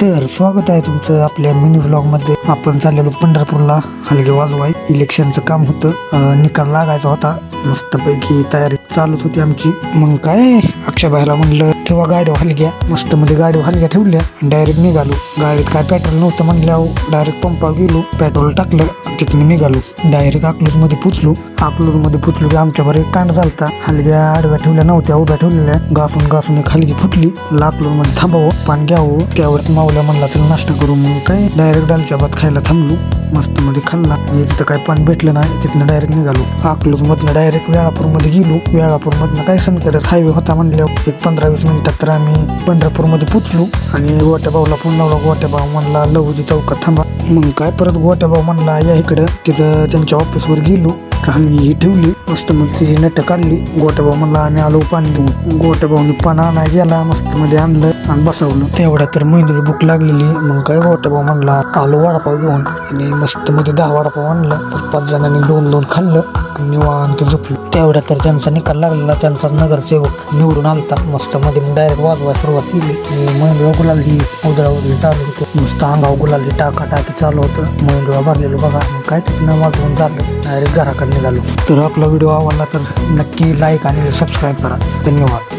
तर स्वागत आहे तुमचं आपल्या मिनी व्लॉग मध्ये. आपण चाललेलो पंढरपूरला हलगे वाजवाय. इलेक्शनचं काम होतं, निकाल लागायचा होता. मस्तपैकी तयारी चालत होती आमची. मग काय अक्षयभाईला म्हणलं ठेवा गाडी हलग्या. मस्त मध्ये गाडी हलग्या ठेवल्या, डायरेक्ट निघालो. गाडीत काय पेट्रोल नव्हतं म्हणल्यावर डायरेक्ट पंपावर गेलो, पेट्रोल टाकलं, तिथून निघालो. डायरेक्ट अकलूज मध्ये पोचलो. अकलूज मध्ये पोचलो की आमच्यावर एक कांड झालता. हलग्या आडव्या ठेवल्या नव्हत्या, उभ्या ठेवलेल्या. घासून एक हलगी फुटली. अकलूज मध्ये थांबावं, पान घ्यावं. त्यावर मावल्या म्हणला चल नाश्ता करू. मग काय डायरेक्ट दालच्या भात खायला थांबलो. मस्त मध्ये खाल्ला. तिथं काय पाणी भेटलं नाही, तिथनं डायरेक्ट निघालो. अकलूज मधनं डायरेक्ट वेळापूर मध्ये गेलो. वेळापूर मधनं काय सनकरच हायवे होता म्हणल्यावर एक 15-20 मिनिटात तर आम्ही पंढरपूर मध्ये पोचलो. आणि गोट्याभाऊला फोन लावला. गोट्याभाऊ म्हणला लवजी चौकात थांबा. मग काय परत गोट्याभाऊ म्हणला या इकडं. तिथं त्यांच्या ऑफिसवर गेलो. हलगी ही ठेवली. मस्त मध्ये तिची नट काढली. गोट्याभाऊ म्हणला आम्ही आलो पाणी घेऊन. गोट्याभाऊनी पाणी आणायला गेला. मस्त मध्ये आणलं आणि बसवलं. तेवढ्या तर मेंदूला भूक लागलेली. मग काय गोट्याभाऊ म्हणला आलो वडापाव घेऊन. आणि मस्त मध्ये 10 वडापाव आणलं. तर 5 जणांनी 2-2 खाल्लं आणि निवांत झोपलो. तेवढ्या तर त्यांचा निकाल लागलेला. त्यांचा नगरसेवक निवडून आलता. मस्त मध्ये मग डायरेक्ट वाजवायला सुरुवात केली. मेंदूला गुलाली उधळा चालू होतं. नुसतं अंगावर गुलाली टाकी चालू होतं. मेंदूला भरलेलो बघा. मग काय तिथनं वाजवून झालं. डायरेक्ट घराकडे निघालो. तर आपला व्हिडिओ आवडला तर नक्की लाईक आणि सबस्क्राईब करा. धन्यवाद.